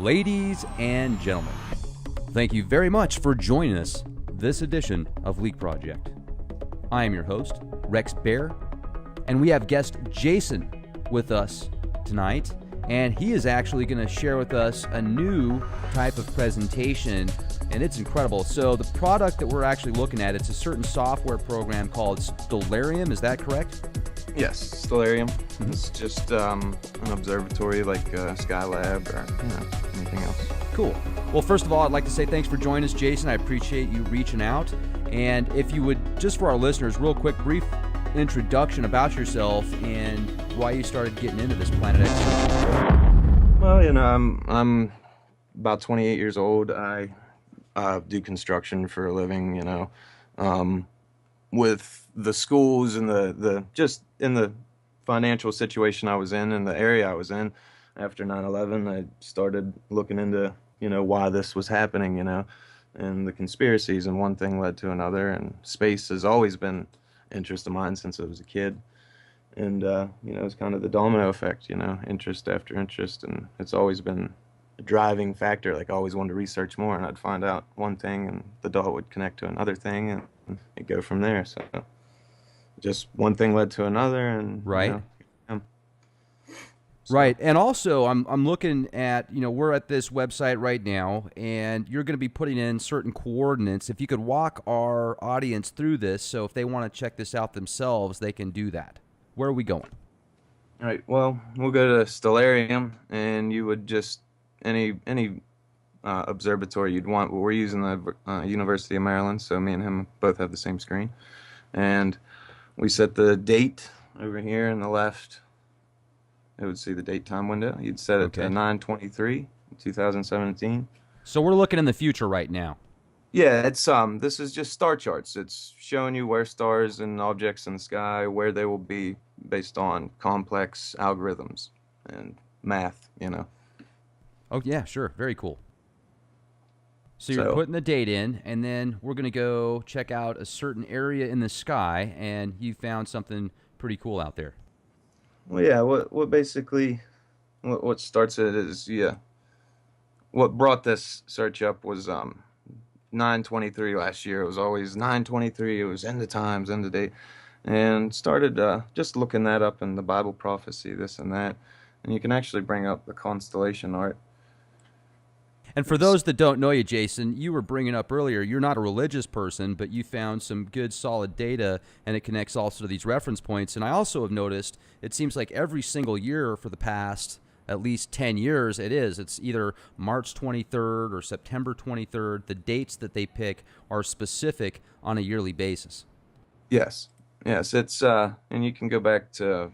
Ladies and gentlemen, thank you very much for joining us this edition of Leak Project. I am your host, Rex Bear, and we have guest Jason with us tonight, and he is actually going to share with us a new type of presentation, and it's incredible. So the product that we're actually looking at, it's a certain software program called Stellarium, is that correct? Yes, Stellarium. It's just an observatory like Skylab or anything else. Cool. Well, first of all, I'd like to say thanks for joining us, Jason. I appreciate you reaching out. And if you would, just for our listeners, real quick, brief introduction about yourself and why you started getting into this Planet X. Well, I'm about 28 years old. I do construction for a living, with the schools and the just in the financial situation I was in the area I was in after 9/11, I started looking into, why this was happening, and the conspiracies, and one thing led to another, and space has always been interest of mine since I was a kid. And, it's kind of the domino effect, interest after interest, and it's always been a driving factor. Like, I always wanted to research more, and I'd find out one thing, and the dot would connect to another thing, and it'd go from there. So just one thing led to another, and right. Right, and also I'm looking at, we're at this website right now, and you're going to be putting in certain coordinates. If you could walk our audience through this, so if they want to check this out themselves, they can do that. Where are we going? All right, well, we'll go to Stellarium, and you would just, any observatory you'd want. But we're using the University of Maryland, so me and him both have the same screen. And we set the date over here on the left. It would see the date time window. You'd set it to 9/23, 2017. So we're looking in the future right now. Yeah, it's this is just star charts. It's showing you where stars and objects in the sky, where they will be based on complex algorithms and math, Oh, yeah, sure. Very cool. So you're putting the date in, and then we're going to go check out a certain area in the sky, and you found something pretty cool out there. Well, yeah, what basically, what starts it is, what brought this search up was 9/23 last year. It was always 9/23, it was end of times, end of date, and started just looking that up in the Bible prophecy, this and that, and you can actually bring up the constellation art. And for those that don't know you, Jason, you were bringing up earlier, you're not a religious person, but you found some good, solid data, and it connects also to these reference points. And I also have noticed it seems like every single year for the past at least 10 years, it's either March 23rd or September 23rd. The dates that they pick are specific on a yearly basis. Yes, it's, and you can go back to,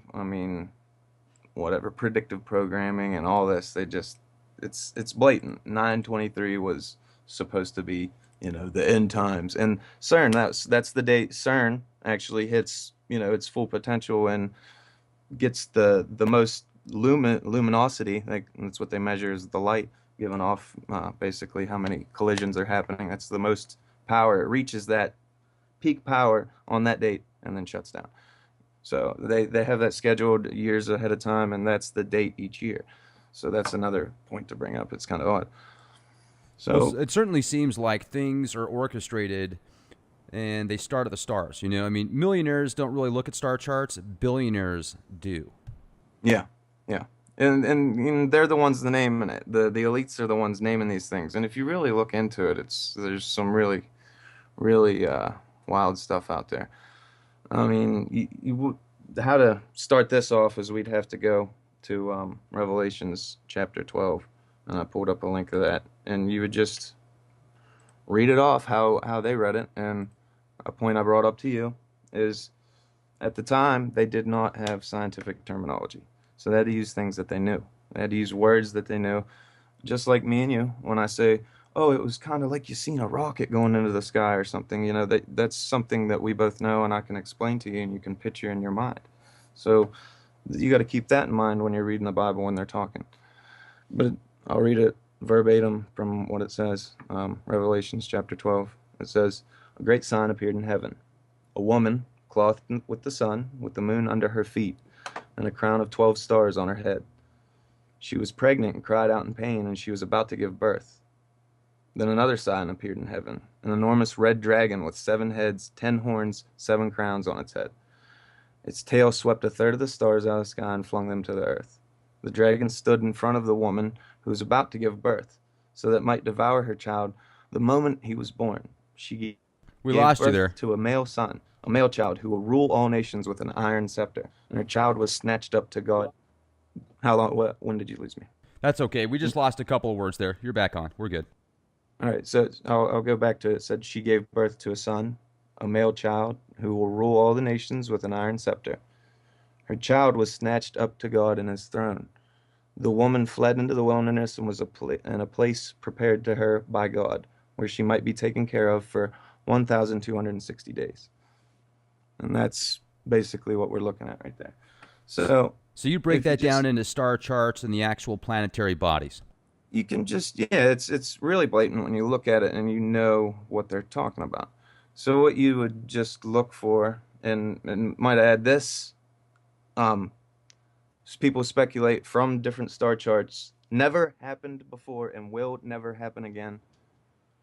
whatever, predictive programming and all this, it's blatant. 9/23 was supposed to be, the end times. And CERN, that's the date CERN actually hits, its full potential and gets the most luminosity. Like, that's what they measure, is the light given off, basically how many collisions are happening. That's the most power. It reaches that peak power on that date and then shuts down. So they have that scheduled years ahead of time, and that's the date each year. So that's another point to bring up. It's kind of odd. So it certainly seems like things are orchestrated and they start at the stars. Millionaires don't really look at star charts. Billionaires do. Yeah. And they're the ones naming it. The elites are the ones naming these things. And if you really look into it, there's some really, really wild stuff out there. How to start this off is we'd have to go to Revelations chapter 12, and I pulled up a link of that, and you would just read it off how they read it. And a point I brought up to you is, at the time, they did not have scientific terminology, so they had to use things that they knew. They had to use words that they knew, just like me and you. When I say, oh, it was kind of like you seen a rocket going into the sky or something, that's something that we both know, and I can explain to you, and you can picture in your mind. So you got to keep that in mind when you're reading the Bible when they're talking. But I'll read it verbatim from what it says. Revelations chapter 12. It says, "A great sign appeared in heaven. A woman clothed with the sun, with the moon under her feet, and a crown of 12 stars on her head. She was pregnant and cried out in pain, and she was about to give birth. Then another sign appeared in heaven, an enormous red dragon with 7 heads, 10 horns, 7 crowns on its head. Its tail swept a third of the stars out of the sky and flung them to the earth. The dragon stood in front of the woman who was about to give birth, so that it might devour her child the moment he was born. She We gave lost you birth there. to a male son, a male child who will rule all nations with an iron scepter. And her child was snatched up to God. How long? When did you lose me? That's okay. We just lost a couple of words there. You're back on. We're good. All right, so I'll go back to it. It said she gave birth to a son, a male child, who will rule all the nations with an iron scepter. Her child was snatched up to God and his throne. The woman fled into the wilderness and was in a place prepared to her by God, where she might be taken care of for 1,260 days. And that's basically what we're looking at right there. So So you break if you that down just into star charts and the actual planetary bodies. you can just it's really blatant when you look at it and you know what they're talking about. So what you would just look for, and might add this, um, people speculate from different star charts, never happened before and will never happen again,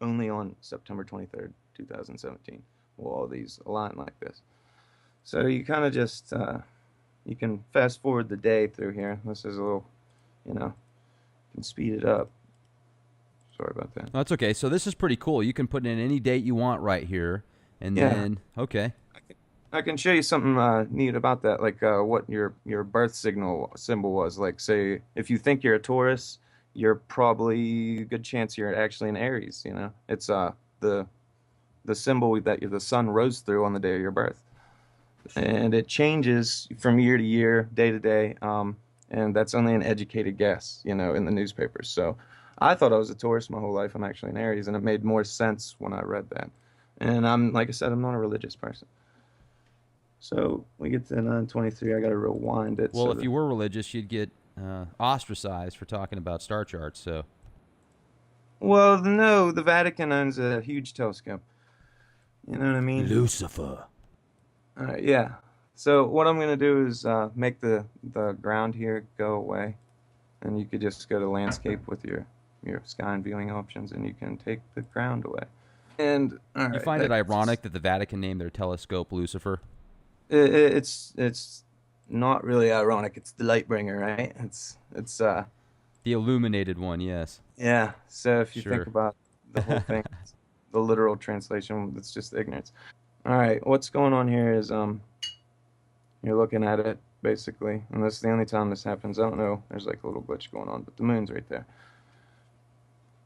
only on September 23rd, 2017 will all these align like this. So you kind of just you can fast forward the day through here. This is a little, you know, you can speed it up. Sorry about that. That's okay. So this is pretty cool. You can put in any date you want right here, and Yeah. then okay. I can show you something neat about that, like what your birth signal symbol was. Like, say, if you think you're a Taurus, you're probably a good chance you're actually an Aries. You know, it's the symbol that the sun rose through on the day of your birth, and it changes from year to year, day to day, and that's only an educated guess, you know, in the newspapers. So, I thought I was a Taurus my whole life. I'm actually an Aries, and it made more sense when I read that. And I'm, like I said, I'm not a religious person. So we get to 923. I got to rewind it. Well, So if you were religious, you'd get ostracized for talking about star charts. So well, no, the Vatican owns a huge telescope. You know what I mean? Lucifer. Yeah. So what I'm gonna do is make the ground here go away, and you could just go to landscape with your sky and viewing options, and you can take the ground away. And all You right, find it ironic that the Vatican named their telescope Lucifer? it's not really ironic. It's the light bringer, right? It's The illuminated one, yes. Yeah, so if you think Sure. about the whole thing, the literal translation, it's just ignorance. All right, what's going on here is you're looking at it basically, and this is the only time this happens. I don't know, there's like a little glitch going on, but the moon's right there.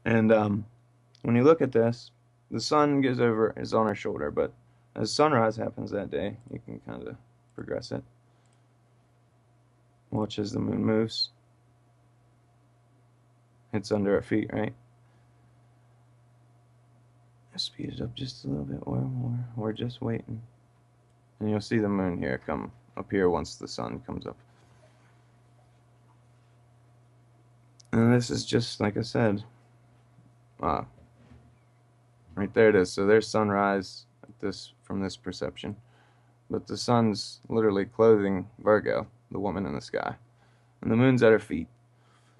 And when you look at this, the sun is on our shoulder, but as sunrise happens that day, you can kind of progress it. Watch as the moon moves. It's under our feet, right? Speed it up just a little bit or more. We're just waiting. And you'll see the moon here come appear once the sun comes up. And this is just, like I said, right there it is. So there's sunrise from this perception. But the sun's literally clothing Virgo, the woman in the sky. And the moon's at her feet.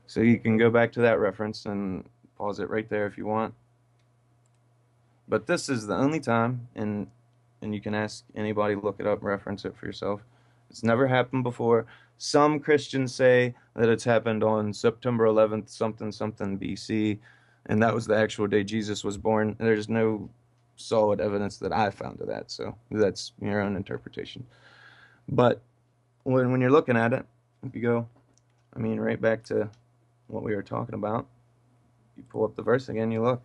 So you can go back to that reference and pause it right there if you want. But this is the only time, and you can ask anybody, look it up, reference it for yourself. It's never happened before. Some Christians say that it's happened on September 11th, something, something BC, and that was the actual day Jesus was born. There's no solid evidence that I found of that, so that's your own interpretation. But when you're looking at it, if you go, right back to what we were talking about, you pull up the verse again, you look.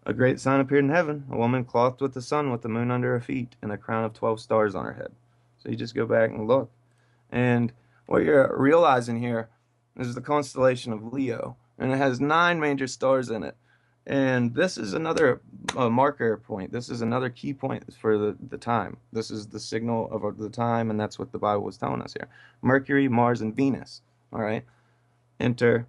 A great sign appeared in heaven, a woman clothed with the sun with the moon under her feet and a crown of 12 stars on her head. So you just go back and look. And what you're realizing here is the constellation of Leo, and it has 9 major stars in it. And this is another marker point. This is another key point for the time. This is the signal of the time, and that's what the Bible was telling us here. Mercury, Mars, and Venus, all right, enter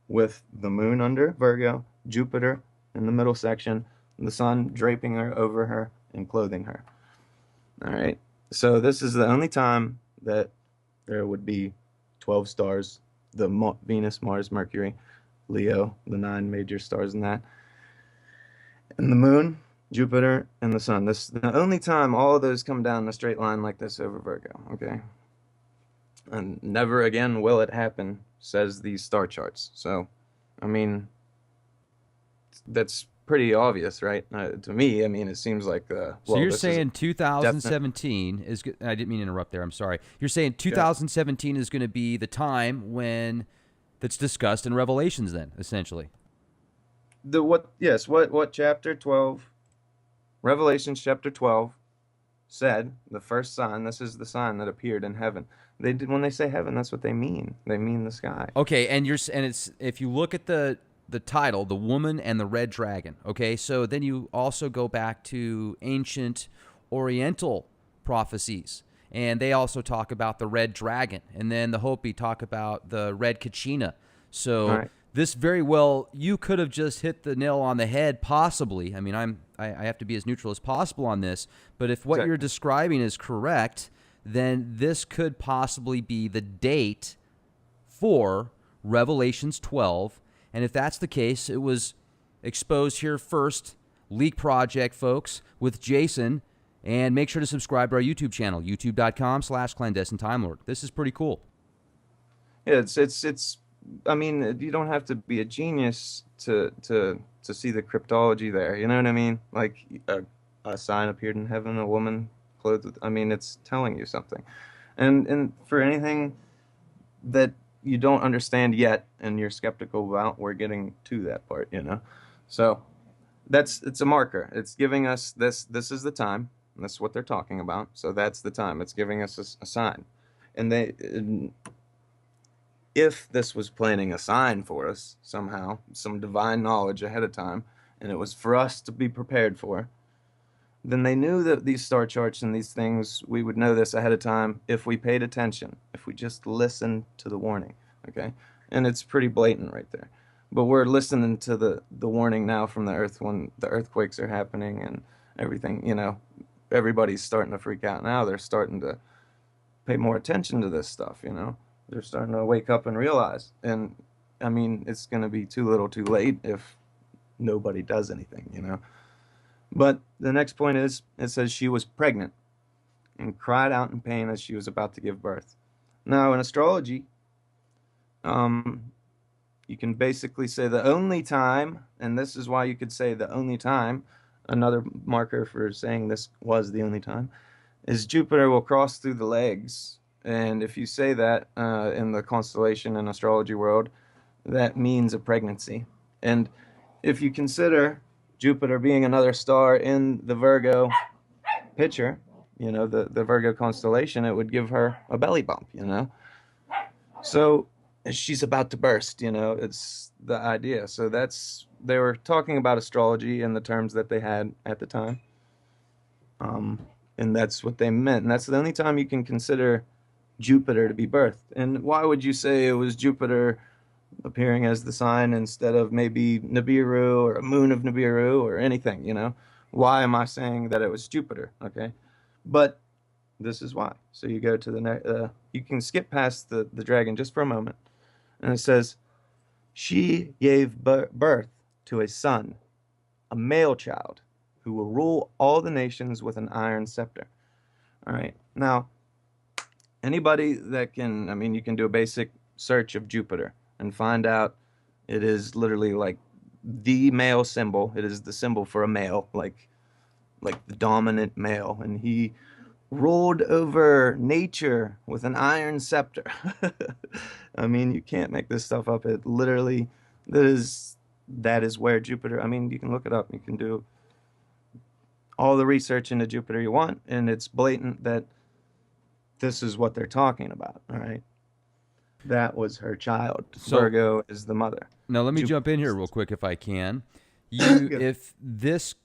with the moon under Virgo, Jupiter in the middle section, the sun draping her over her and clothing her. All right. So this is the only time that there would be 12 stars Venus, Mars, Mercury, Leo, the 9 major stars in that, and the moon, Jupiter, and the sun. This is the only time all of those come down in a straight line like this over Virgo, okay? And never again will it happen, says these star charts. So, I mean, that's pretty obvious, right? To me, I mean, it seems like So you're this is saying definite. 2017 is I didn't mean to interrupt there. I'm sorry. You're saying 2017 is going to be the time when that's discussed in Revelations then, essentially. What chapter 12, Revelations chapter 12 said, the first sign, this is the sign that appeared in heaven. They did, when they say heaven, that's what they mean. They mean the sky. Okay, and it's if you look at the title, The Woman and the Red Dragon, okay? So then you also go back to ancient Oriental prophecies, and they also talk about the red dragon, and then the Hopi talk about the red kachina. So All right. this very well, you could have just hit the nail on the head, possibly. I mean, I have to be as neutral as possible on this, but if what you're describing is correct, then this could possibly be the date for Revelations 12. And if that's the case, it was exposed here first, Leak Project, folks, with Jason. And make sure to subscribe to our YouTube channel, youtube.com/clandestine Time Lord. This is pretty cool. Yeah, it's. I mean, you don't have to be a genius to see the cryptology there. You know what I mean? Like a sign appeared in heaven, a woman clothed with. I mean, it's telling you something, and for anything that you don't understand yet and you're skeptical about, we're getting to that part. You know, so it's a marker. It's giving us this. This is the time. And that's what they're talking about. So that's the time. It's giving us a sign, and if this was planning a sign for us somehow, some divine knowledge ahead of time, and it was for us to be prepared for, then they knew that these star charts and these things, we would know this ahead of time if we paid attention, if we just listened to the warning, okay? And it's pretty blatant right there. But we're listening to the warning now from the earth when the earthquakes are happening and everything, you know, everybody's starting to freak out now. They're starting to pay more attention to this stuff, you know? They're starting to wake up and realize. And, I mean, it's going to be too little too late if nobody does anything, you know? But the next point is, it says she was pregnant and cried out in pain as she was about to give birth. Now, in astrology, you can basically say the only time, and this is why you could say the only time, another marker for saying this was the only time, is Jupiter will cross through the legs. And if you say that in the constellation and astrology world, that means a pregnancy. And if you consider Jupiter being another star in the Virgo picture, you know, the Virgo constellation, it would give her a belly bump, you know. So she's about to burst, you know, it's the idea. So they were talking about astrology in the terms that they had at the time. And that's what they meant. And that's the only time you can consider Jupiter to be birthed. And why would you say it was Jupiter appearing as the sign instead of maybe Nibiru or a moon of Nibiru or anything, you know? Why am I saying that it was Jupiter, okay? But this is why. So you go to the next, you can skip past the dragon just for a moment. And it says, she gave birth to a son, a male child, who will rule all the nations with an iron scepter. All right. Now, anybody that can, I mean, you can do a basic search of Jupiter and find out it is literally like the male symbol. It is the symbol for a male, like the dominant male. And he ruled over nature with an iron scepter. I mean, you can't make this stuff up. It literally, that is where Jupiter, I mean, you can look it up. You can do all the research into Jupiter you want, and it's blatant that this is what they're talking about, all right? That was her child. So, Virgo is the mother. Now, let me jump in here real quick if I can. If this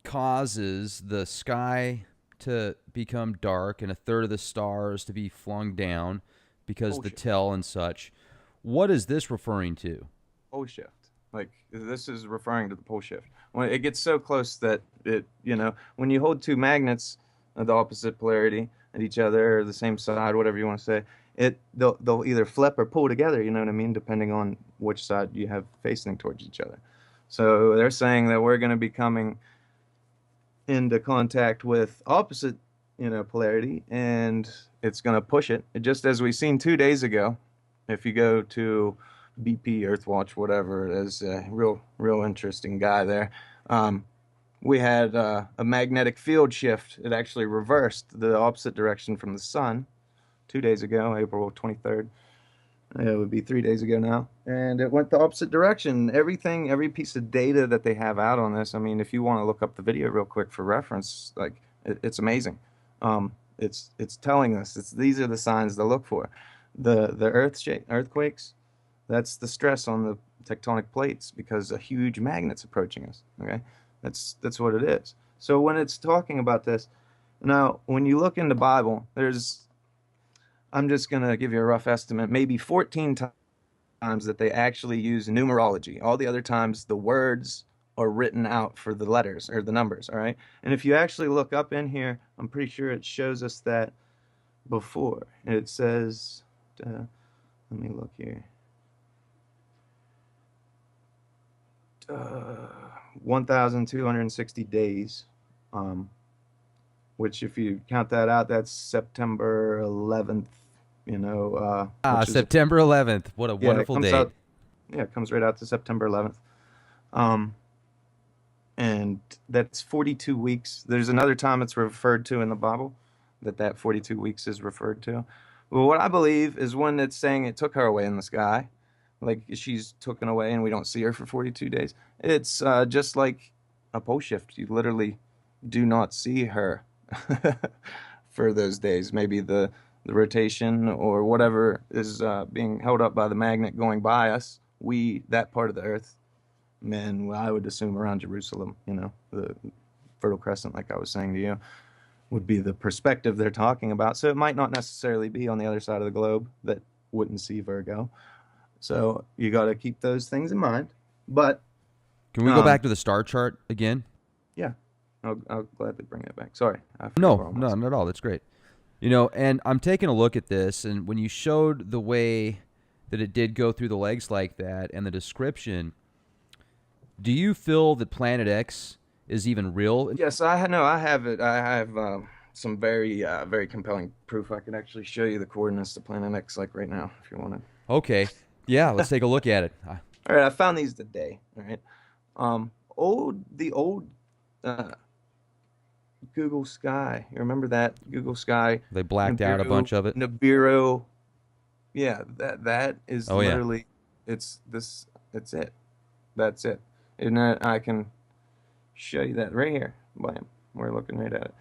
causes the sky to become dark and a third of the stars to be flung down because the tell and such, what is this referring to? Pole shift. Like, this is referring to the pole shift. When it gets so close that it, you know, when you hold two magnets of the opposite polarity at each other or the same side, whatever you want to say, they'll either flip or pull together, you know what I mean, depending on which side you have facing towards each other. So they're saying that we're going to be coming into contact with opposite, polarity, and it's going to push it. Just as we've seen 2 days ago, if you go to BP, Earthwatch, whatever it is, a real interesting guy there. We had a magnetic field shift. It actually reversed the opposite direction from the sun 2 days ago, April 23rd. It would be 3 days ago now. And it went the opposite direction. Everything, every piece of data that they have out on this, I mean, if you want to look up the video real quick for reference, like, it's amazing. It's telling us, these are the signs to look for. The earthquakes, that's the stress on the tectonic plates because a huge magnet's approaching us, okay? That's what it is. So when it's talking about this, now, when you look in the Bible, I'm just going to give you a rough estimate, maybe 14 times that they actually use numerology. All the other times, the words are written out for the letters or the numbers, all right? And if you actually look up in here, I'm pretty sure it shows us that before. It says, let me look here. 1,260 days, which if you count that out, that's September 11th, September 11th. What a wonderful date. It comes right out to September 11th. And that's 42 weeks. There's another time it's referred to in the Bible that 42 weeks is referred to. Well, what I believe is when it's saying it took her away in the sky, like she's taken away and we don't see her for 42 days. It's just like a pole shift. You literally do not see her for those days. Maybe the rotation or whatever is being held up by the magnet going by us. That part of the earth, I would assume around Jerusalem, the Fertile Crescent, like I was saying to you, would be the perspective they're talking about. So it might not necessarily be on the other side of the globe that wouldn't see Virgo. So you got to keep those things in mind. But can we go back to the star chart again? Yeah, I'll gladly bring it back. Sorry. No, not at all. That's great. And I'm taking a look at this, and when you showed the way that it did go through the legs like that and the description, do you feel that Planet X is even real? Yes, I have it. I have some very, very compelling proof. I can actually show you the coordinates to Planet X, like right now, if you want to. Okay. Yeah, let's take a look at it. All right, I found these today. All right, the old Google Sky. You remember that Google Sky? They blacked out a bunch of it. Nibiru. Yeah, that is literally. Yeah. It's it. That's it. And I can show you that right here. Bam. We're looking right at it.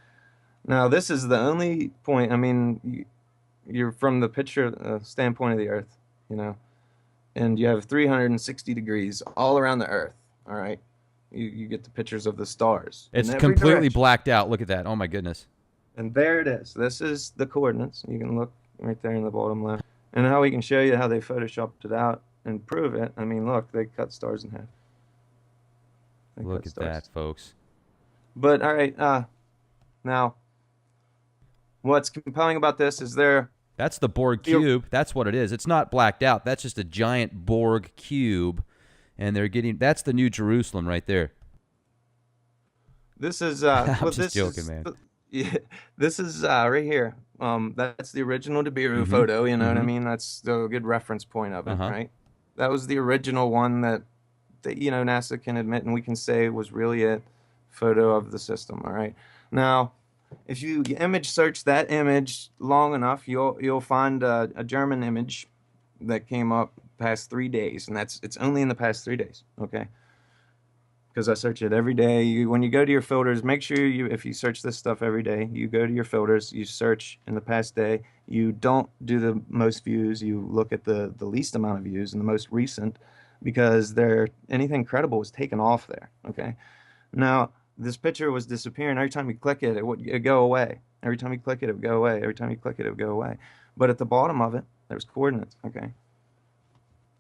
Now this is the only point. I mean, you're from the picture standpoint of the Earth, and you have 360 degrees all around the Earth, all right? You get the pictures of the stars. It's completely blacked out. Look at that. Oh, my goodness. And there it is. This is the coordinates. You can look right there in the bottom left. And how we can show you how they photoshopped it out and prove it. I mean, look, they cut stars in half. Look at that, folks. But, all right, now, what's compelling about this is That's the Borg cube. That's what it is. It's not blacked out. That's just a giant Borg cube, and that's the New Jerusalem right there. This is I'm just joking, man. Yeah, this is right here. That's the original Nibiru photo. You know what I mean? That's the good reference point of it, right? That was the original one that NASA can admit and we can say was really a photo of the system. All right, now. If you image search that image long enough, you'll find a German image that came up past 3 days, and it's only in the past 3 days, okay? Because I search it every day. When you go to your filters, make sure if you search this stuff every day, you go to your filters, you search in the past day. You don't do the most views. You look at the least amount of views and the most recent, because anything credible was taken off there, okay? Now, this picture was disappearing. Every time you click it, it'd go away. Every time you click it, it would go away. Every time you click it, it would go away. But at the bottom of it, there's coordinates, okay?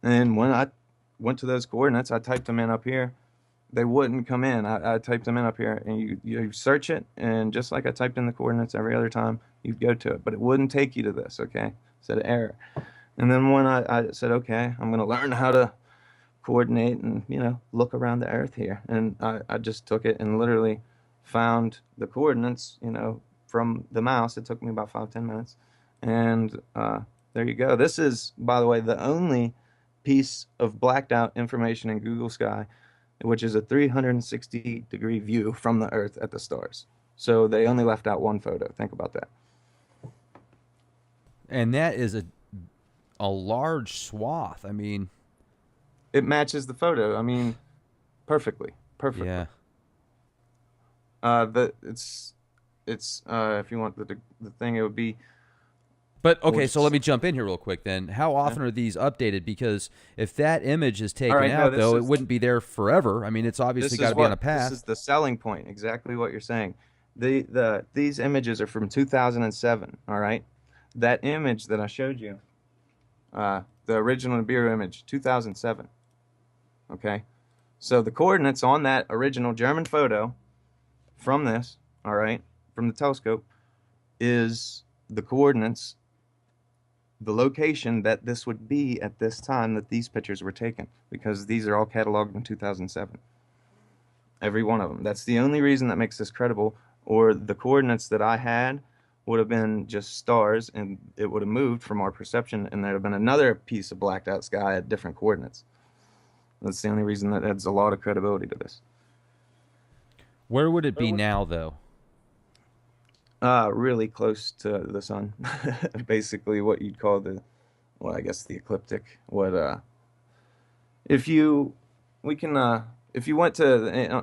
And when I went to those coordinates, I typed them in up here. They wouldn't come in. I typed them in up here, and you search it, and just like I typed in the coordinates every other time, you'd go to it. But it wouldn't take you to this, okay? said error. And then when I said, okay, I'm going to learn how to coordinate and, look around the Earth here. And I just took it and literally found the coordinates, from the mouse. It took me about 5-10 minutes. And there you go. This is, by the way, the only piece of blacked out information in Google Sky, which is a 360-degree view from the Earth at the stars. So they only left out one photo. Think about that. And that is a large swath. I mean, it matches the photo. I mean, perfectly. Yeah. It's if you want the thing, it would be. But okay, so let me jump in here real quick then. How often are these updated? Because if that image is taken out, though, it wouldn't be there forever. I mean, it's obviously got to be on a path. This is the selling point. Exactly what you're saying. These images are from 2007. All right, that image that I showed you, the original Nibiru image, 2007. Okay, so the coordinates on that original German photo from this, all right, from the telescope, is the coordinates, the location that this would be at this time that these pictures were taken, because these are all cataloged in 2007. Every one of them. That's the only reason that makes this credible, or the coordinates that I had would have been just stars, and it would have moved from our perception, and there would have been another piece of blacked out sky at different coordinates. That's the only reason that adds a lot of credibility to this. Where would it be now, though? Really close to the sun. Basically what you'd call I guess the ecliptic. If you went to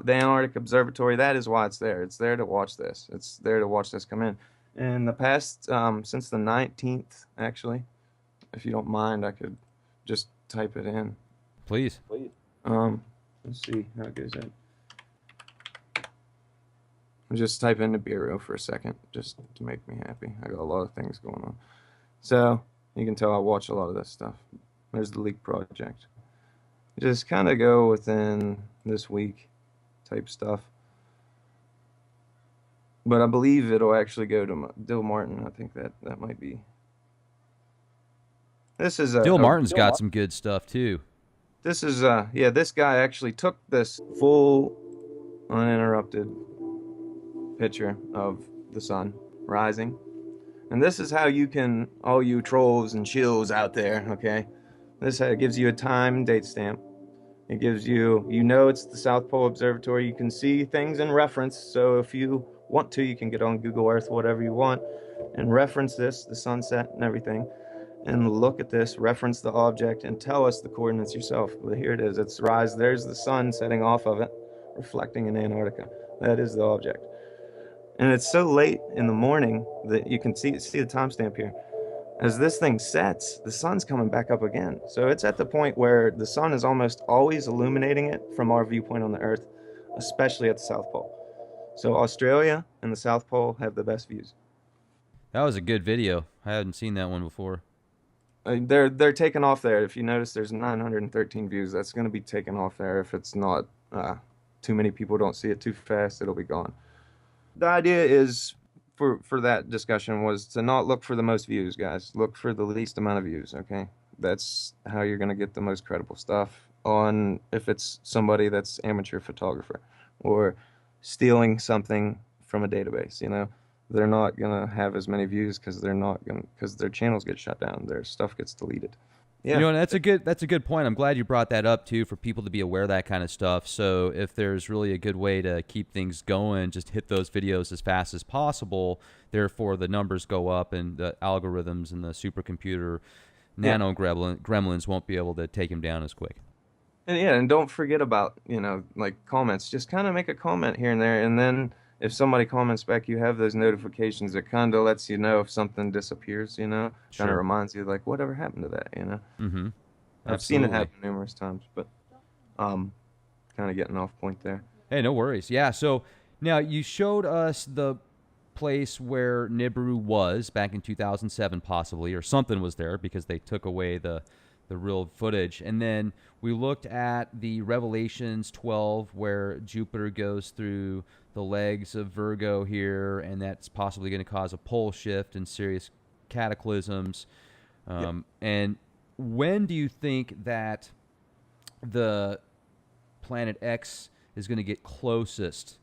the Antarctic Observatory, that is why it's there. It's there to watch this. It's there to watch this come in. In the past, since the 19th, actually, if you don't mind, I could just type it in. Please. Let's see how it goes in. Just type in Nibiru for a second, just to make me happy. I got a lot of things going on. So, you can tell I watch a lot of this stuff. There's the Leak Project. Just kind of go within this week type stuff. But I believe it'll actually go to Dill Martin. I think that might be. This is Dill Martin's got some good stuff, too. This is, this guy actually took this full, uninterrupted picture of the sun rising. And this is how you can, all you trolls and shills out there, okay? This gives you a time and date stamp. It gives you, it's the South Pole Observatory. You can see things in reference. So if you want to, you can get on Google Earth, whatever you want, and reference this, the sunset and everything. And look at this, reference the object, and tell us the coordinates yourself. But here it is. It's rise. There's the sun setting off of it, reflecting in Antarctica. That is the object. And it's so late in the morning that you can see the timestamp here. As this thing sets, the sun's coming back up again. So it's at the point where the sun is almost always illuminating it from our viewpoint on the Earth, especially at the South Pole. So Australia and the South Pole have the best views. That was a good video. I hadn't seen that one before. They're taken off there. If you notice, there's 913 views. That's going to be taken off there. If it's not, too many people don't see it too fast, it'll be gone. The idea is, for that discussion, was to not look for the most views, guys. Look for the least amount of views, okay? That's how you're going to get the most credible stuff on, if it's somebody that's amateur photographer or stealing something from a database, They're not going to have as many views because their channels get shut down. Their stuff gets deleted. Yeah. And that's a good point. I'm glad you brought that up too, for people to be aware of that kind of stuff. So if there's really a good way to keep things going, just hit those videos as fast as possible. Therefore, the numbers go up, and the algorithms and the supercomputer nano gremlins won't be able to take them down as quick. And don't forget about comments. Just kind of make a comment here and there, and then if somebody comments back, you have those notifications that kind of lets you know if something disappears, Kind of reminds you, whatever happened to that, Mm-hmm. I've seen it happen numerous times, but kind of getting off point there. Hey, no worries. Yeah, so now you showed us the place where Nibiru was back in 2007 possibly, or something was there because they took away the real footage. And then we looked at the Revelations 12 where Jupiter goes through the legs of Virgo here, and that's possibly going to cause a pole shift and serious cataclysms. Yep. And when do you think that the Planet X is going to get closest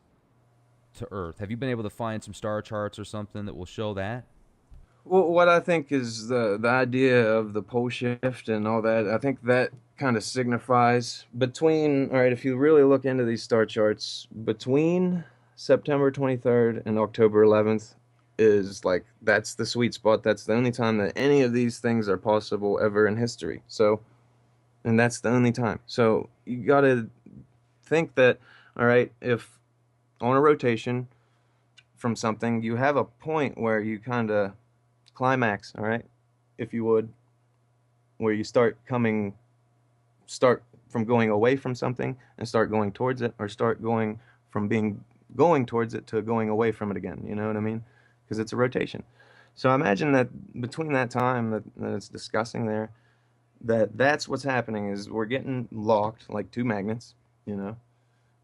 to Earth? Have you been able to find some star charts or something that will show that? Well, what I think is the idea of the pole shift and all that. I think that kind of signifies between. All right, if you really look into these star charts, between September 23rd and October 11th is like that's the sweet spot. That's the only time that any of these things are possible ever in history. So, and that's the only time. So you got to think that. All right, if on a rotation from something, you have a point where you kind of climax, all right, if you would, where you start from going away from something and start going towards it, or start going from being going towards it to going away from it again. You know what I mean? Because it's a rotation. So I imagine that between that time that it's discussing there, that's what's happening is we're getting locked like two magnets, you know,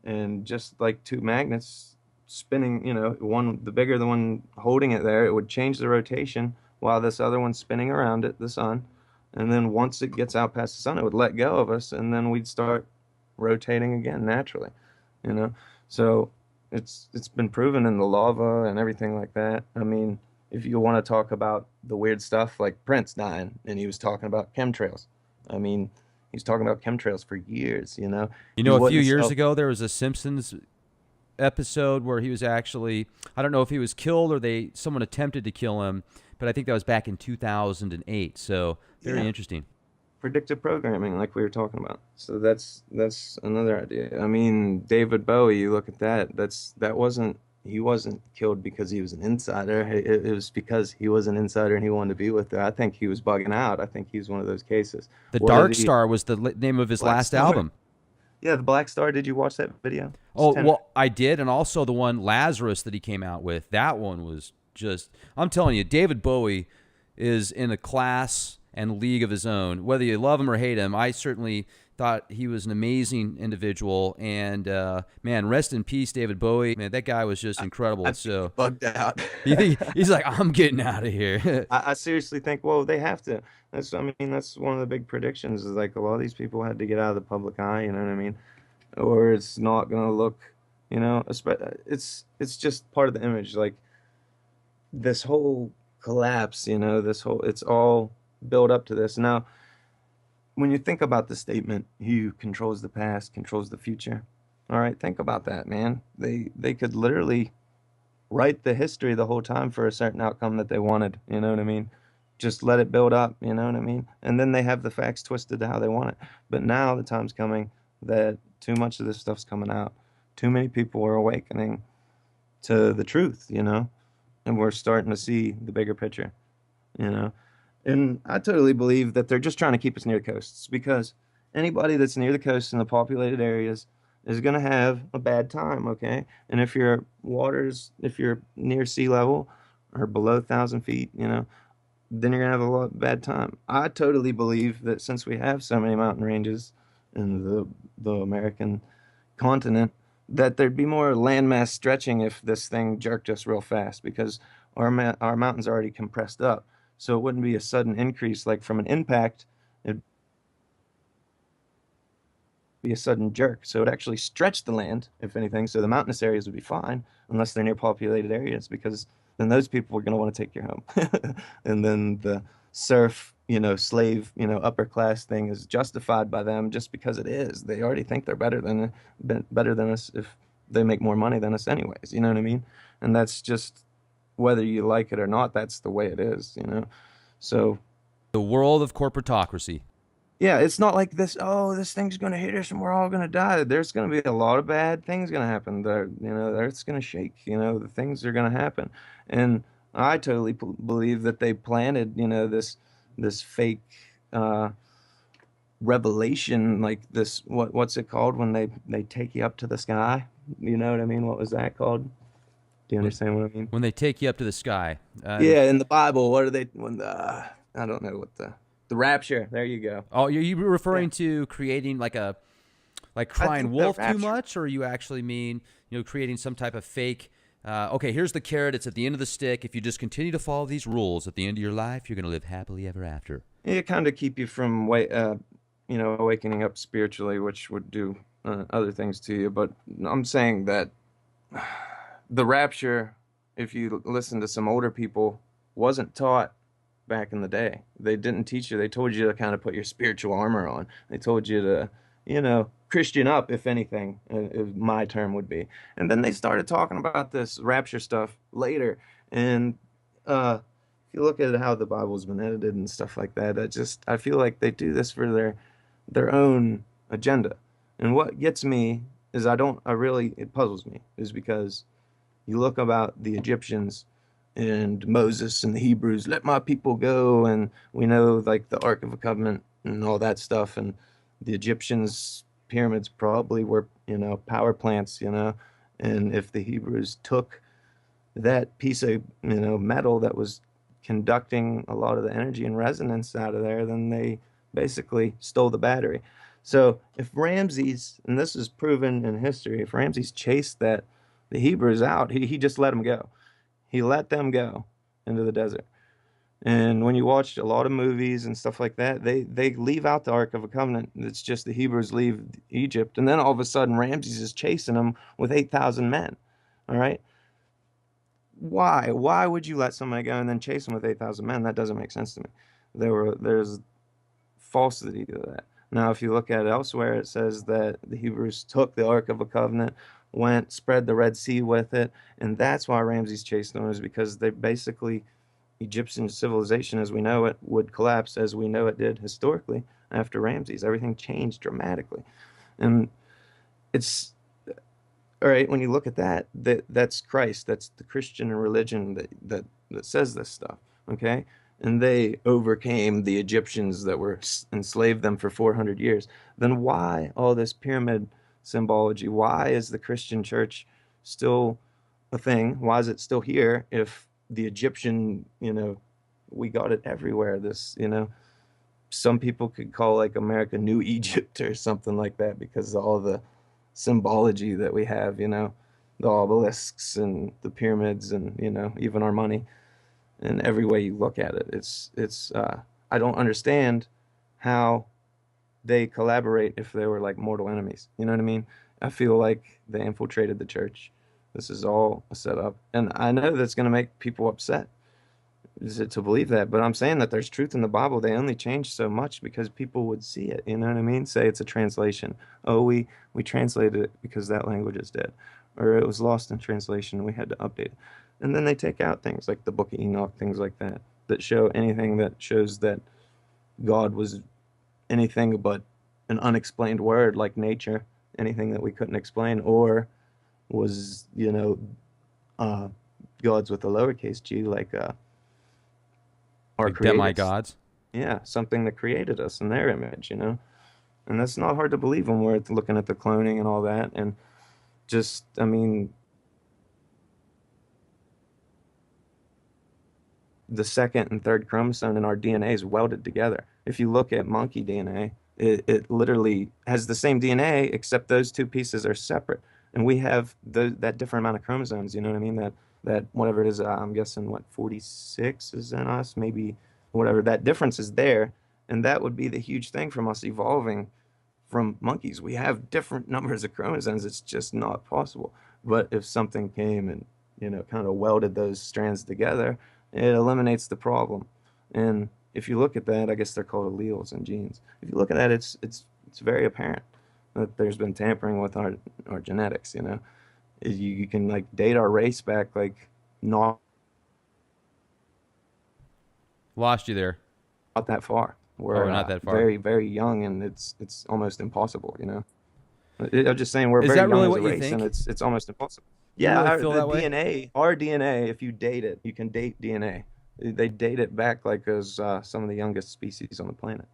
and just like two magnets spinning, you know, one the bigger the one holding it there, it would change the rotation while this other one's spinning around it, the sun. And then once it gets out past the sun, it would let go of us, and then we'd start rotating again naturally, you know. So it's been proven in the lava and everything like that. I mean, if you want to talk about the weird stuff like Prince dying, and he was talking about chemtrails. I mean, he's talking about chemtrails for years, you know. You He know, a few wouldn't years sell. ago, there was a Simpsons episode where he was actually, I don't know if he was killed or someone attempted to kill him, but I think that was back in 2008. So very Yeah, interesting. predictive programming, like we were talking about. So that's another idea. I mean, David Bowie, you look at that. That wasn't he wasn't killed because he was an insider. It was because he was an insider and he wanted to be with her. I think he was bugging out. I think he's one of those cases. The What are Dark the Star was the name of his Black last Star? album. Yeah, the Black Star. Did you watch that video? It's Oh, 10. well, I did, and also the one Lazarus that he came out with. That one was just, I'm telling you, David Bowie is in a class and league of his own. Whether you love him or hate him, I certainly thought he was an amazing individual. And man, rest in peace, David Bowie. Man, that guy was just incredible. I think he's So bugged out. he's like, I'm getting out of here. I seriously think, well, they have to. I mean, that's one of the big predictions is like a lot of these people had to get out of the public eye, you know what I mean? Or it's not going to look, you know, it's just part of the image. Like this whole collapse, you know, it's all built up to this. Now, when you think about the statement, he who controls the past controls the future. All right, think about that, man. They could literally write the history the whole time for a certain outcome that they wanted. You know what I mean? Just let it build up. You know what I mean? And then they have the facts twisted to how they want it. But now the time's coming that too much of this stuff's coming out. Too many people are awakening to the truth. You know, and we're starting to see the bigger picture. You know, and I totally believe that they're just trying to keep us near the coasts because anybody that's near the coast in the populated areas is going to have a bad time, okay? And if you're near sea level or below 1,000 feet, you know, then you're going to have a lot bad time. I totally believe that since we have so many mountain ranges in the American continent, that there'd be more landmass stretching if this thing jerked us real fast because our mountains are already compressed up. So it wouldn't be a sudden increase like from an impact. It'd be a sudden jerk. So it actually stretched the land, if anything. So the mountainous areas would be fine unless they're near populated areas because then those people are going to want to take your home. And then the serf, you know, slave, you know, upper class thing is justified by them just because it is. They already think they're better than us if they make more money than us anyways. You know what I mean? And that's just whether you like it or not, that's the way it is, you know? So The world of corporatocracy. yeah, it's not like this, oh, this thing's going to hit us and we're all going to die. There's going to be a lot of bad things going to happen. You know, the earth's going to shake, you know, the things are going to happen. And I totally believe that they planted, you know, this fake uh, revelation, like this, what's it called when they take you up to the sky? You know what I mean? What was that called? Do you understand what I mean? When they take you up to the sky. Yeah, in the Bible, what are they, I don't know what the rapture, there you go. Oh, you referring Yeah. to creating like I crying think the wolf too rapture. much, or you actually mean, you know, creating some type of fake Okay, here's the carrot. It's at the end of the stick. If you just continue to follow these rules, at the end of your life, you're going to live happily ever after. It kind of keep you from awakening up spiritually, which would do other things to you. But I'm saying that the rapture, if you listen to some older people, wasn't taught back in the day. They didn't teach you. They told you to kind of put your spiritual armor on. They told you to, Christian up, if anything, my term would be. And then they started talking about this rapture stuff later. And if you look at how the Bible's been edited and stuff like that, I feel like they do this for their own agenda. And what gets me is it puzzles me, is because you look about the Egyptians and Moses and the Hebrews, let my people go, and we know like the Ark of the Covenant and all that stuff, and the Egyptians' pyramids probably were, power plants, and if the Hebrews took that piece of, metal that was conducting a lot of the energy and resonance out of there, then they basically stole the battery. So if Ramses, and this is proven in history, if Ramses chased the Hebrews out, he just let them go. He let them go into the desert. And when you watch a lot of movies and stuff like that, they leave out the Ark of the Covenant. It's just the Hebrews leave Egypt. And then all of a sudden, Ramses is chasing them with 8,000 men. All right? Why? Why would you let somebody go and then chase them with 8,000 men? That doesn't make sense to me. There's falsity to that. Now, if you look at it elsewhere, it says that the Hebrews took the Ark of the Covenant, went, spread the Red Sea with it, and that's why Ramses chased them, is because they basically, Egyptian civilization as we know it would collapse as we know it did historically after Ramses. Everything changed dramatically. And it's, all right, when you look at that's Christ, that's the Christian religion that says this stuff, okay? And they overcame the Egyptians that were enslaved them for 400 years. Then why all this pyramid symbology? Why is the Christian church still a thing? Why is it still here if the Egyptian, we got it everywhere? Some people could call like America New Egypt or something like that because of all the symbology that we have, the obelisks and the pyramids and, even our money. And every way you look at it, I don't understand how they collaborate if they were like mortal enemies. You know what I mean? I feel like they infiltrated the church. This is all a setup. And I know that's going to make people upset to believe that, but I'm saying that there's truth in the Bible. They only changed so much because people would see it. You know what I mean? Say it's a translation. Oh, we translated it because that language is dead. Or it was lost in translation. We had to update it. And then they take out things like the Book of Enoch, things like that show anything that shows that God was anything but an unexplained word like nature, anything that we couldn't explain, or was, gods with a lowercase g, like our Like creators. demigods. Yeah, something that created us in their image, And that's not hard to believe when we're looking at the cloning and all that. And just, the second and third chromosome in our DNA is welded together. If you look at monkey DNA, it literally has the same DNA, except those two pieces are separate. And we have that different amount of chromosomes, you know what I mean? That whatever it is, I'm guessing, 46 is in us, maybe whatever. That difference is there, and that would be the huge thing from us evolving from monkeys. We have different numbers of chromosomes. It's just not possible. But if something came and, kind of welded those strands together, it eliminates the problem. And if you look at that, I guess they're called alleles and genes. If you look at that, it's very apparent that there's been tampering with our genetics. You can like date our race back like not Lost you there. that far. We're not that far. very, very young, and it's almost impossible. I'm just saying we're Is very that really young as what a you race, think? and it's almost impossible. You Yeah, really feel the that way? DNA, our DNA, if you date it, you can date DNA. They date it back like as some of the youngest species on the planet.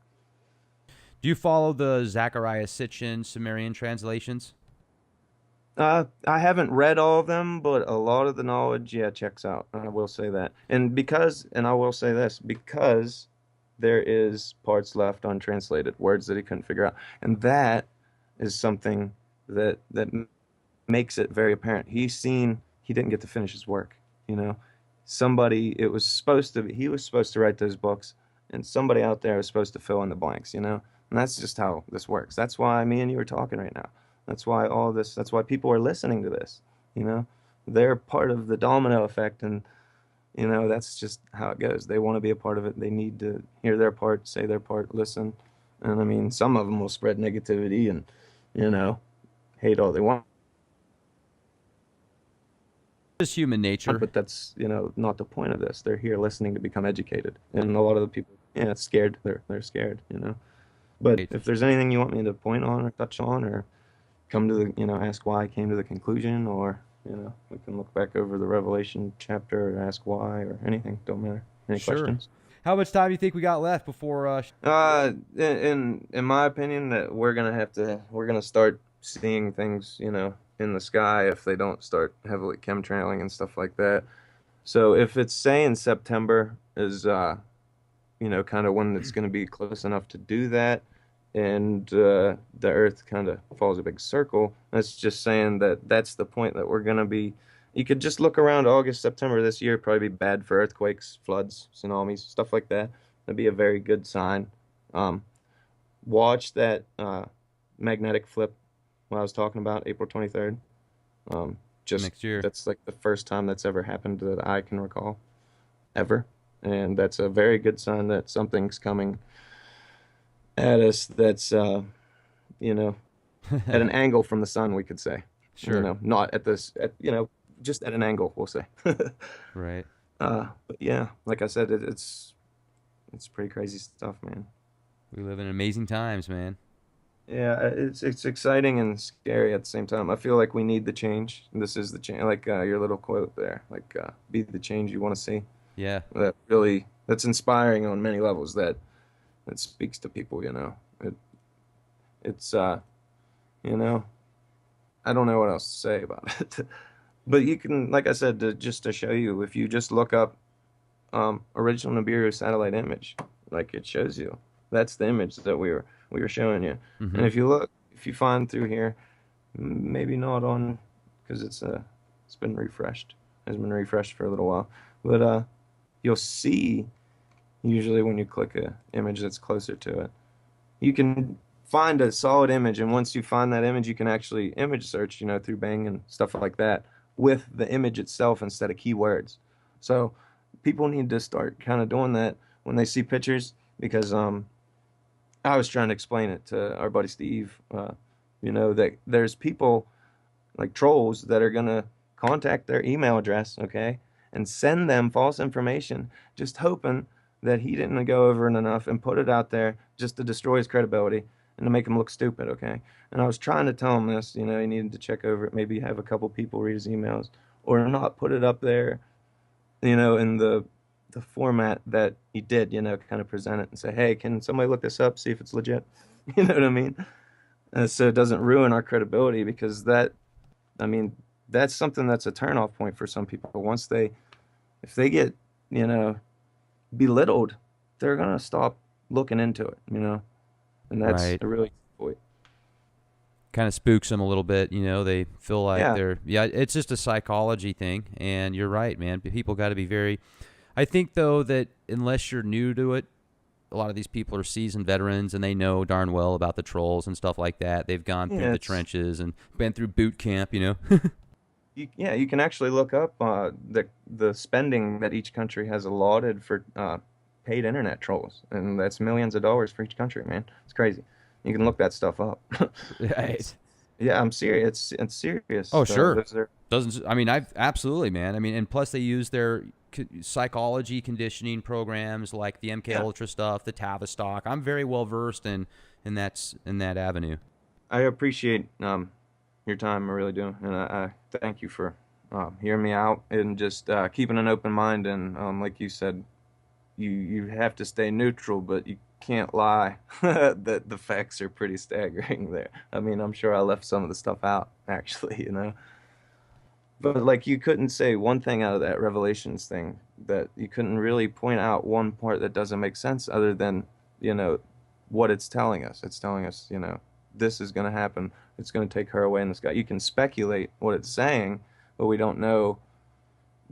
Do you follow the Zechariah Sitchin Sumerian translations? I haven't read all of them, but a lot of the knowledge, yeah, checks out. I will say that. And I will say this, because there is parts left untranslated, words that he couldn't figure out. And that is something that makes it very apparent. He's seen he didn't get to finish his work. You know, somebody it was supposed to be, he was supposed to write those books, and somebody out there was supposed to fill in the blanks. You know, and that's just how this works. That's why me and you are talking right now. That's why all this. That's why people are listening to this. You know, they're part of the domino effect, and you know that's just how it goes. They want to be a part of it. They need to hear their part, say their part, listen. And I mean, some of them will spread negativity and, you know, hate all they want. Just human nature. But that's, you know, not the point of this. They're here listening to become educated. And a lot of the people, yeah, it's scared. They're scared, you know. But Right. if there's anything you want me to point on or touch on or come to the, you know, ask why I came to the conclusion, or, you know, we can look back over the Revelation chapter or ask why or anything. Don't matter. Any Sure. questions? How much time do you think we got left before? In my opinion, that we're gonna start seeing things, you know, in the sky if they don't start heavily chemtrailing and stuff like that. So if it's saying September is, you know, kind of when it's gonna be close enough to do that, and the Earth kind of follows a big circle, that's just saying that that's the point that we're gonna be. You could just look around August, September this year, probably be bad for earthquakes, floods, tsunamis, stuff like that. That'd be a very good sign. Um, Watch that magnetic flip what I was talking about, April 23rd. Just Next year. that's like the first time that's ever happened that I can recall, ever. And that's a very good sign that something's coming at us that's, you know, at an angle from the sun, we could say. Sure. You know, not at this, you know, just at an angle, we'll say. Right. But yeah, like I said, it's pretty crazy stuff, man. We live in amazing times, man. Yeah, it's exciting and scary at the same time. I feel like we need the change. This is the change, like your little quote there, like be the change you want to see. Yeah. That's inspiring on many levels. That speaks to people, you know. It's you know, I don't know what else to say about it. But you can, like I said, just to show you, if you just look up original Nibiru satellite image, like it shows you. That's the image that we were showing you. And Hmm. if you find through here, maybe not on, because it's been refreshed. It's been refreshed for a little while, but you'll see usually when you click a image that's closer to it, you can find a solid image, and once you find that image, you can actually image search, you know, through Bing and stuff like that with the image itself instead of keywords. So people need to start kind of doing that when they see pictures, because I was trying to explain it to our buddy Steve, you know, that there's people like trolls that are gonna contact their email address, okay, and send them false information, just hoping that he didn't go over it enough and put it out there just to destroy his credibility and to make him look stupid, okay? And I was trying to tell him this, you know, he needed to check over it, maybe have a couple people read his emails, or not put it up there, you know, in the format that he did, you know, kind of present it and say, hey, can somebody look this up, see if it's legit? You know what I mean? So it doesn't ruin our credibility, because I mean, that's something that's a turnoff point for some people. If they get, you know, belittled, they're gonna stop looking into it, you know, and that's Right. a really good point. Kind of spooks them a little bit, you know. They feel like Yeah, yeah, it's just a psychology thing. And you're right, man. People got to be very, I think, though, that unless you're new to it, a lot of these people are seasoned veterans and they know darn well about the trolls and stuff like that. They've gone through yeah, the it's trenches and been through boot camp, you know. yeah, you can actually look up the spending that each country has allotted for paid internet trolls, and that's millions of dollars for each country, man. It's crazy. You can look that stuff up. Right. It's Yeah, I'm serious. It's serious. Oh, sure. Those are Doesn't I mean I've absolutely, man. I mean, and plus they use their psychology conditioning programs like the MK Yeah. Ultra stuff, the Tavistock. I'm very well versed in that avenue. I appreciate your time. I really do, and I thank you for hearing me out and just keeping an open mind. And like you said, you have to stay neutral, but you can't lie. That the facts are pretty staggering there. I mean, I'm sure I left some of the stuff out, actually, you know. But like you couldn't say one thing out of that Revelations thing, that you couldn't really point out one part that doesn't make sense other than, you know, what it's telling us. It's telling us, this is going to happen. It's going to take her away in the sky. You can speculate what it's saying, but we don't know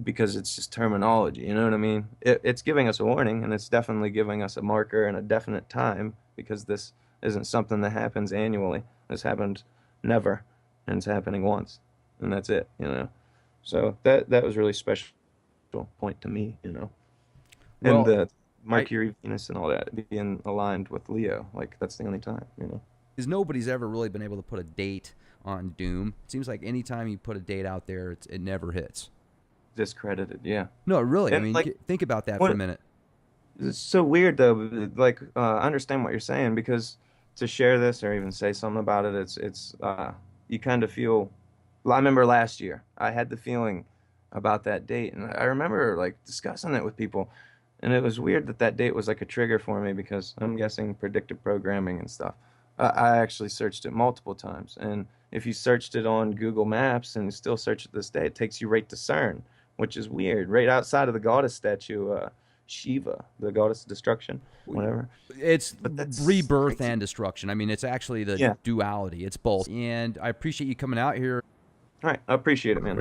because it's just terminology. You know what I mean? It's giving us a warning, and it's definitely giving us a marker and a definite time, because this isn't something that happens annually. This happened never, and it's happening once, and that's it. You know, so that was really special point to me. You know, and Well, the I Mercury, Venus, and all that being aligned with Leo, like that's the only time. You know, is nobody's ever really been able to put a date on Doom. It seems like anytime you put a date out there, it never hits. discredited. Yeah, No, really. I and mean, like think about that for a what minute. it's so weird though. Like I understand what you're saying, because to share this or even say something about it, it's you kind of feel. Well, I remember last year I had the feeling about that date, and I remember like discussing it with people, and it was weird that that date was like a trigger for me, because I'm guessing predictive programming and stuff. I actually searched it multiple times, and if you searched it on Google Maps and you still search it this day, it takes you right to CERN, which is weird, right outside of the goddess statue, Shiva, the goddess of destruction, whatever. It's But that's rebirth crazy. and destruction. I mean, it's actually the Yeah. duality. It's both. And I appreciate you coming out here. All right. I appreciate it, man.